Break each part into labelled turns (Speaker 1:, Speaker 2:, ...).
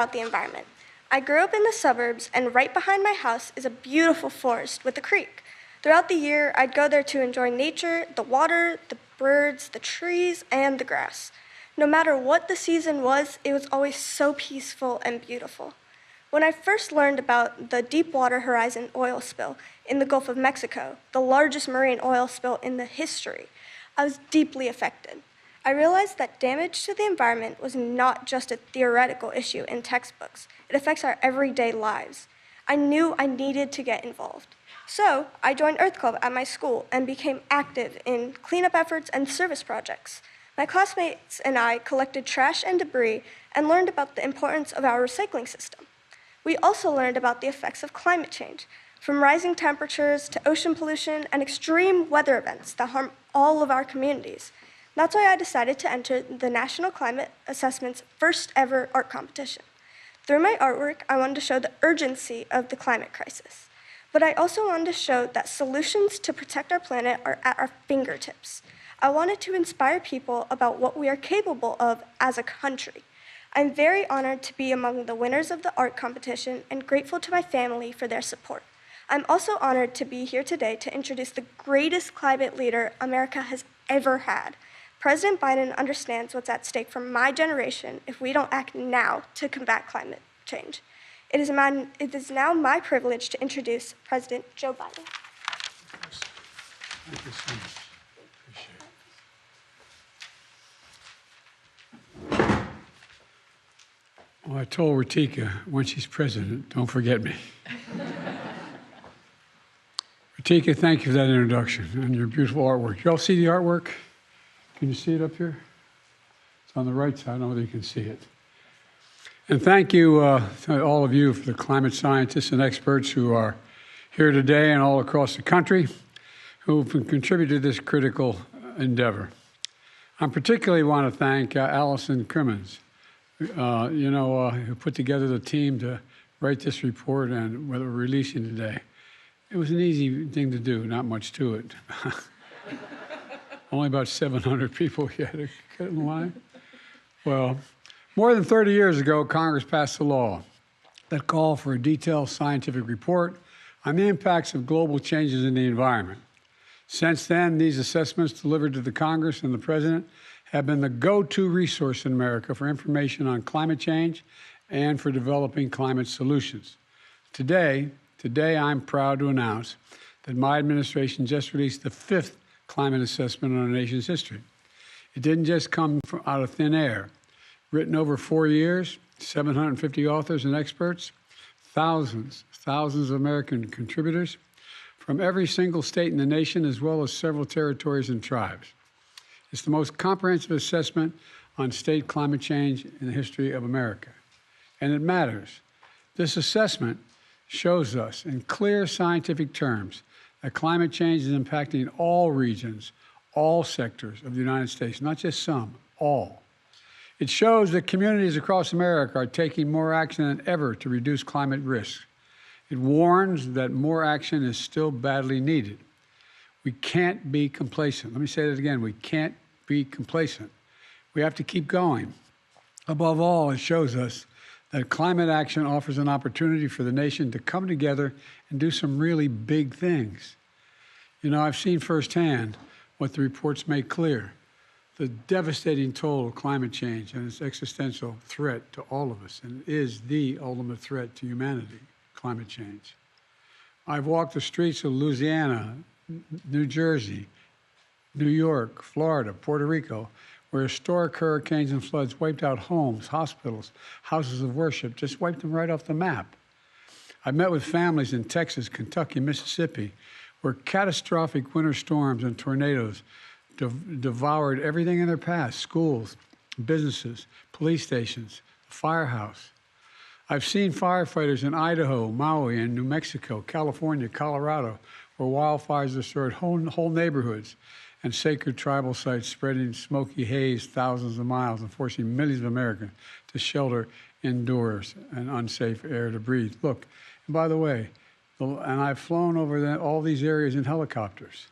Speaker 1: about the environment. I grew up in the suburbs, and right behind my house is a beautiful forest with a creek. Throughout the year, I'd go there to enjoy nature, the water, the birds, the trees, and the grass. No matter what the season was, it was always so peaceful and beautiful. When I first learned about the Deepwater Horizon oil spill in the Gulf of Mexico, the largest marine oil spill in the history, I was deeply affected. I realized that damage to the environment was not just a theoretical issue in textbooks. It affects our everyday lives. I knew I needed to get involved. So I joined Earth Club at my school and became active in cleanup efforts and service projects. My classmates and I collected trash and debris and learned about the importance of our recycling system. We also learned about the effects of climate change, from rising temperatures to ocean pollution and extreme weather events that harm all of our communities. That's why I decided to enter the National Climate Assessment's first ever art competition. Through my artwork, I wanted to show the urgency of the climate crisis. But I also wanted to show that solutions to protect our planet are at our fingertips. I wanted to inspire people about what we are capable of as a country. I'm very honored to be among the winners of the art competition and grateful to my family for their support. I'm also honored to be here today to introduce the greatest climate leader America has ever had. President Biden understands what's at stake for my generation if we don't act now to combat climate change. It is now my privilege to introduce President Joe Biden.
Speaker 2: Thank you so much. Appreciate it. Well, I told Ratika when she's president, don't forget me. Ratika, thank you for that introduction and your beautiful artwork. You all see the artwork? Can you see it up here? It's on the right side. I don't know whether you can see it. And thank you to all of you, for the climate scientists and experts who are here today and all across the country who have contributed to this critical endeavor. I particularly want to thank Allison Crimmins, who put together the team to write this report and what we're releasing today. It was an easy thing to do, not much to it. Only about 700 people had to get in line. Well, more than 30 years ago, Congress passed a law that called for a detailed scientific report on the impacts of global changes in the environment. Since then, these assessments delivered to the Congress and the President have been the go-to resource in America for information on climate change and for developing climate solutions. Today, I'm proud to announce that my administration just released the 5th climate assessment on our nation's history. It didn't just come out of thin air. Written over 4 years, 750 authors and experts, thousands of American contributors from every single state in the nation, as well as several territories and tribes. It's the most comprehensive assessment on state climate change in the history of America. And it matters. This assessment shows us in clear scientific terms that climate change is impacting all regions, all sectors of the United States, not just some, all. It shows that communities across America are taking more action than ever to reduce climate risks. It warns that more action is still badly needed. We can't be complacent. Let me say that again. We can't be complacent. We have to keep going. Above all, it shows us that climate action offers an opportunity for the nation to come together and do some really big things. I've seen firsthand what the reports make clear: the devastating toll of climate change and its existential threat to all of us, and it is the ultimate threat to humanity, climate change. I've walked the streets of Louisiana, New Jersey, New York, Florida, Puerto Rico, where historic hurricanes and floods wiped out homes, hospitals, houses of worship, just wiped them right off the map. I've met with families in Texas, Kentucky, Mississippi, where catastrophic winter storms and tornadoes devoured everything in their path: schools, businesses, police stations, the firehouse. I've seen firefighters in Idaho, Maui, and New Mexico, California, Colorado, where wildfires destroyed whole neighborhoods and sacred tribal sites, spreading smoky haze thousands of miles and forcing millions of Americans to shelter indoors and unsafe air to breathe. Look, and by the way, and I've flown over all these areas in helicopters.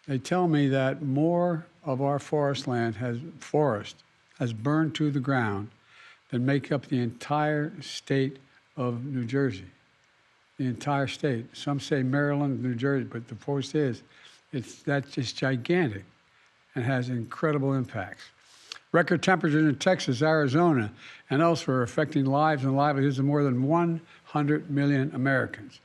Speaker 2: They tell me that more of our forest has burned to the ground that make up the entire state of New Jersey. The entire state. Some say Maryland, New Jersey, but the force is, that's just gigantic and has incredible impacts. Record temperatures in Texas, Arizona, and elsewhere are affecting lives and livelihoods of more than 100 million Americans.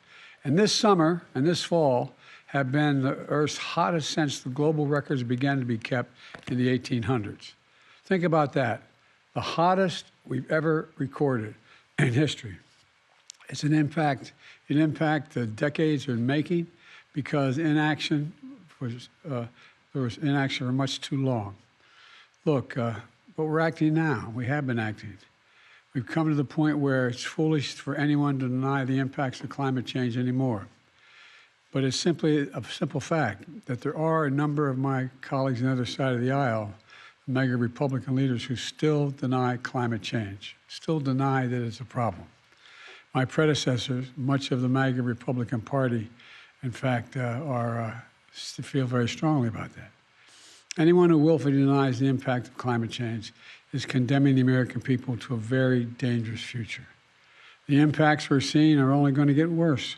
Speaker 2: And this summer and this fall have been the Earth's hottest since the global records began to be kept in the 1800s. Think about that. The hottest we've ever recorded in history. It's an impact the decades are making because inaction there was inaction for much too long. Look, but we're acting now. We have been acting. We've come to the point where it's foolish for anyone to deny the impacts of climate change anymore. But it's simply a simple fact that there are a number of my colleagues on the other side of the aisle, mega Republican leaders, who still deny climate change, still deny that it's a problem. My predecessors, much of the MAGA Republican Party, in fact, feel very strongly about that. Anyone who willfully denies the impact of climate change is condemning the American people to a very dangerous future. The impacts we're seeing are only going to get worse,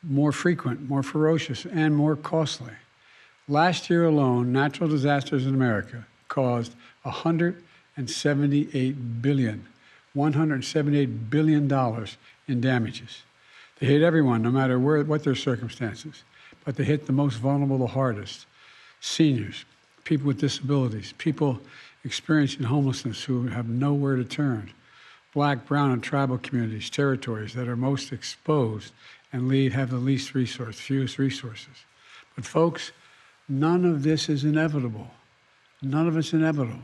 Speaker 2: more frequent, more ferocious, and more costly. Last year alone, natural disasters in America caused $178 billion in damages. They hit everyone, no matter what their circumstances, but they hit the most vulnerable the hardest: seniors, people with disabilities, people experiencing homelessness who have nowhere to turn, Black, brown, and tribal communities, territories that are most exposed and have the fewest resources. But folks, none of this is inevitable. None of it's inevitable.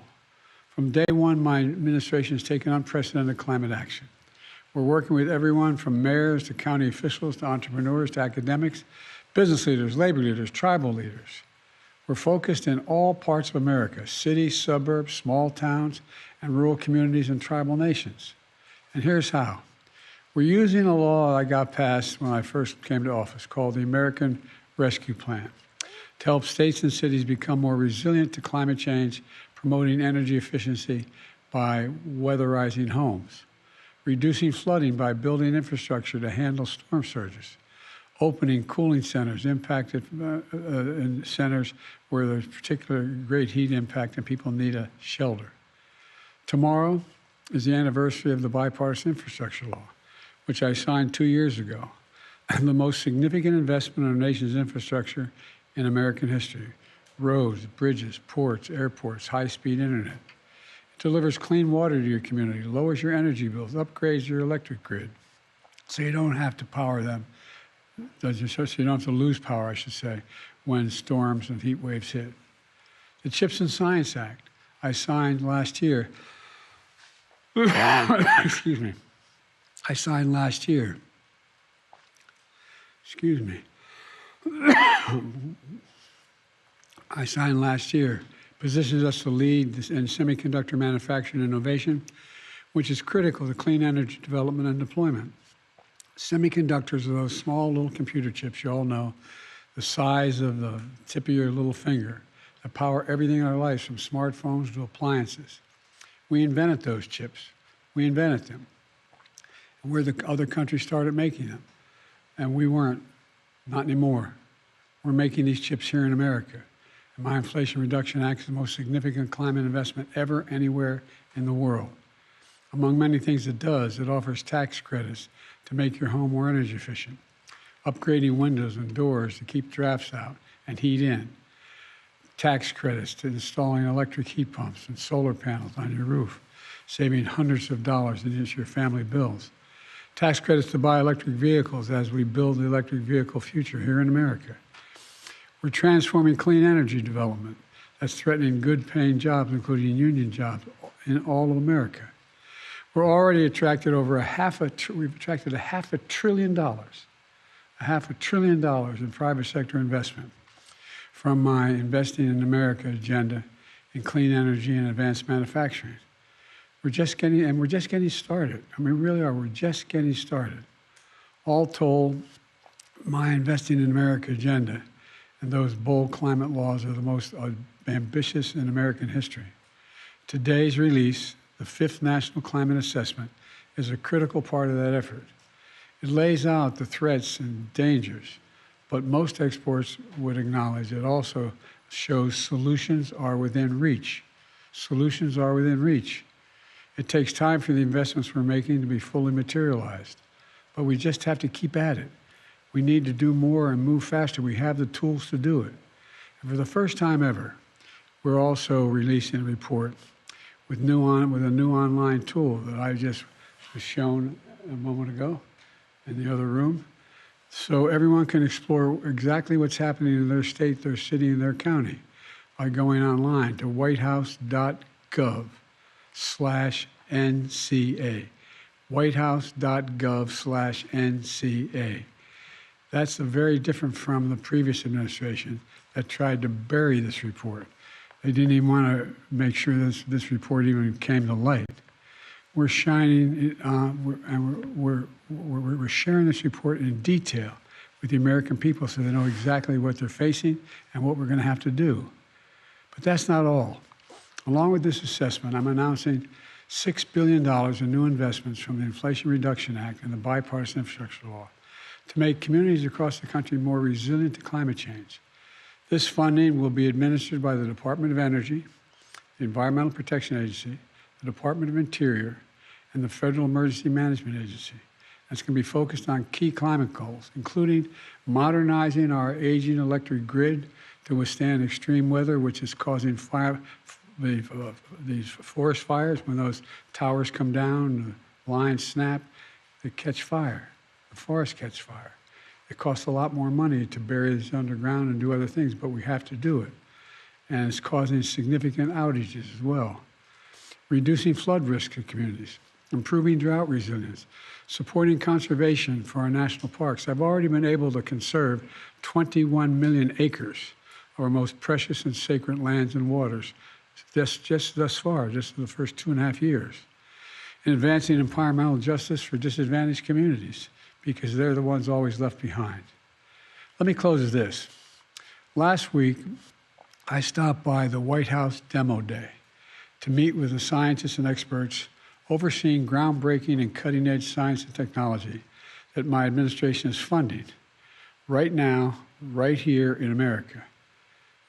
Speaker 2: From day one, my administration has taken unprecedented climate action. We're working with everyone from mayors to county officials to entrepreneurs to academics, business leaders, labor leaders, tribal leaders. We're focused in all parts of America: cities, suburbs, small towns, and rural communities and tribal nations. And here's how. We're using a law I got passed when I first came to office called the American Rescue Plan to help states and cities become more resilient to climate change, promoting energy efficiency by weatherizing homes, reducing flooding by building infrastructure to handle storm surges, opening cooling centers impacted in centers where there's particular great heat impact and people need a shelter. Tomorrow is the anniversary of the bipartisan infrastructure law, which I signed 2 years ago, and the most significant investment in our nation's infrastructure in American history: roads, bridges, ports, airports, high-speed internet. It delivers clean water to your community, lowers your energy bills, upgrades your electric grid, so you don't have to power them, so you don't have to lose power, I should say, when storms and heat waves hit. The CHIPS and Science Act I signed last year. Excuse me. I signed last year. Excuse me. I signed last year. Positions us to lead in semiconductor manufacturing and innovation, which is critical to clean energy development and deployment. Semiconductors are those small little computer chips you all know, the size of the tip of your little finger, that power everything in our lives, from smartphones to appliances. We invented those chips. We invented them. Where the other countries started making them. And we weren't. Not anymore. We're making these chips here in America. And my Inflation Reduction Act is the most significant climate investment ever anywhere in the world. Among many things it does, it offers tax credits to make your home more energy efficient, upgrading windows and doors to keep drafts out and heat in, tax credits to installing electric heat pumps and solar panels on your roof, saving hundreds of dollars in your family bills, tax credits to buy electric vehicles as we build the electric vehicle future here in America. We're transforming clean energy development that's threatening good-paying jobs, including union jobs, in all of America. We're already attracted we've attracted $500 billion in private sector investment from my Investing in America agenda in clean energy and advanced manufacturing. We're just getting started. I mean, we really are. We're just getting started. All told, my Investing in America agenda and those bold climate laws are the most ambitious in American history. Today's release, the fifth National Climate Assessment, is a critical part of that effort. It lays out the threats and dangers, but most experts would acknowledge it also shows solutions are within reach. Solutions are within reach. It takes time for the investments we're making to be fully materialized, but we just have to keep at it. We need to do more and move faster. We have the tools to do it. And for the first time ever, we're also releasing a report with a new online tool that I just was shown a moment ago in the other room, so everyone can explore exactly what's happening in their state, their city, and their county by going online to whitehouse.gov/NCA. whitehouse.gov/NCA. That's very different from the previous administration that tried to bury this report. They didn't even want to make sure this report even came to light. We're shining, we're sharing this report in detail with the American people so they know exactly what they're facing and what we're going to have to do. But that's not all. Along with this assessment, I'm announcing $6 billion in new investments from the Inflation Reduction Act and the Bipartisan Infrastructure Law to make communities across the country more resilient to climate change. This funding will be administered by the Department of Energy, the Environmental Protection Agency, the Department of Interior, and the Federal Emergency Management Agency. It's going to be focused on key climate goals, including modernizing our aging electric grid to withstand extreme weather, which is causing these forest fires. When those towers come down, the lines snap, they catch fire. The forest catch fire. It costs a lot more money to bury this underground and do other things, but we have to do it. And it's causing significant outages as well. Reducing flood risk in communities, improving drought resilience, supporting conservation for our national parks. I've already been able to conserve 21 million acres of our most precious and sacred lands and waters just thus far, just in the first 2.5 years. In advancing environmental justice for disadvantaged communities, because they're the ones always left behind. Let me close with this. Last week, I stopped by the White House Demo Day to meet with the scientists and experts overseeing groundbreaking and cutting-edge science and technology that my administration is funding right now, right here in America.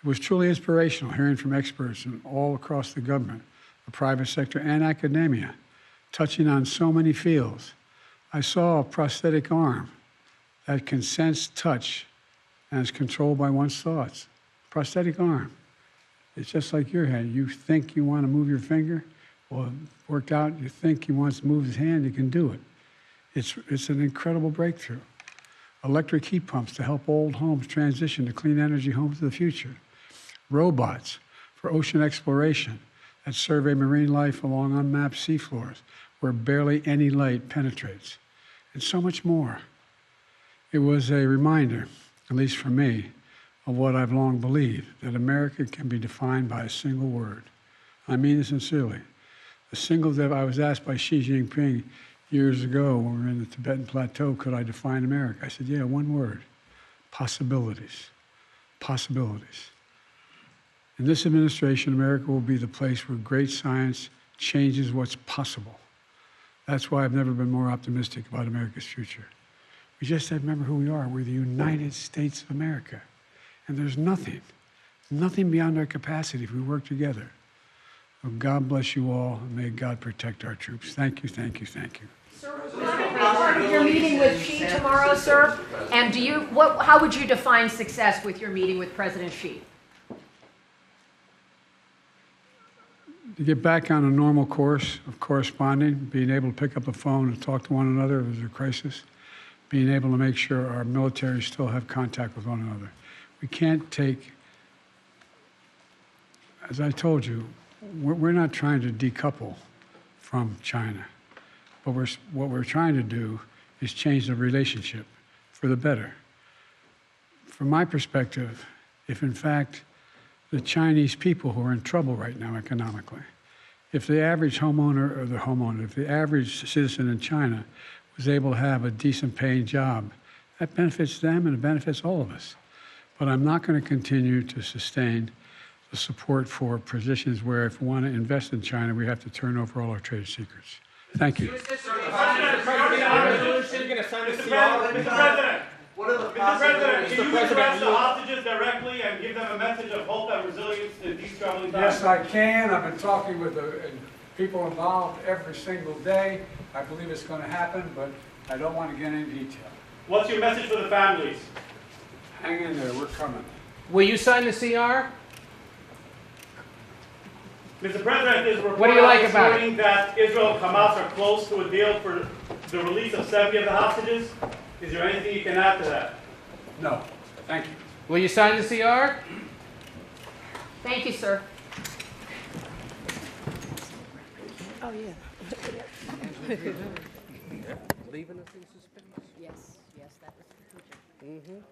Speaker 2: It was truly inspirational hearing from experts from all across the government, the private sector, and academia, touching on so many fields. I saw a prosthetic arm that can sense touch and is controlled by one's thoughts. Prosthetic arm. It's just like your hand. You think you want to move your finger, well, it worked out. You think he wants to move his hand, you can do it. It's an incredible breakthrough. Electric heat pumps to help old homes transition to clean energy homes of the future. Robots for ocean exploration that survey marine life along unmapped seafloors where barely any light penetrates, and so much more. It was a reminder, at least for me, of what I've long believed, that America can be defined by a single word. I mean this sincerely. The single that I was asked by Xi Jinping years ago when we were in the Tibetan Plateau, could I define America? I said, yeah, one word, possibilities. Possibilities. In this administration, America will be the place where great science changes what's possible. That's why I've never been more optimistic about America's future. We just have to remember who we are. We're the United States of America. And there's nothing beyond our capacity if we work together. So God bless you all, and may God protect our troops. Thank you, thank you, thank you.
Speaker 3: Sir, will this be part of your meeting with Xi tomorrow, sir? And how would you define success with your meeting with President Xi?
Speaker 2: To get back on a normal course of corresponding, being able to pick up the phone and talk to one another if there's a crisis, being able to make sure our military still have contact with one another. We can't take, as I told you, we're not trying to decouple from China, but what we're trying to do is change the relationship for the better. From my perspective, if in fact the Chinese people who are in trouble right now economically, if the average if the average citizen in China was able to have a decent paying job, that benefits them and it benefits all of us. But I'm not going to continue to sustain the support for positions where if we want to invest in China, we have to turn over all our trade secrets. Thank you.
Speaker 4: Mr. President,
Speaker 5: What are the
Speaker 4: Mr. President, can you address the
Speaker 5: possibilities?
Speaker 4: hostages directly and give them a message of hope and resilience in these troubling times?
Speaker 2: Yes, I can. I've been talking with the people involved every single day. I believe it's going to happen, but I don't want to get into detail.
Speaker 4: What's your message for the families?
Speaker 2: Hang in there. We're coming.
Speaker 5: Will you sign the CR?
Speaker 4: Mr. President, there's a report
Speaker 5: What do you like
Speaker 4: out this
Speaker 5: about it?
Speaker 4: morning that Israel and Hamas are close to a deal for the release of 70 of the hostages. Is there anything you can add to that?
Speaker 2: No. Thank you.
Speaker 5: Will you sign the CR?
Speaker 3: Thank you, sir.
Speaker 5: Leaving us in suspense.
Speaker 3: Yes, that was the future.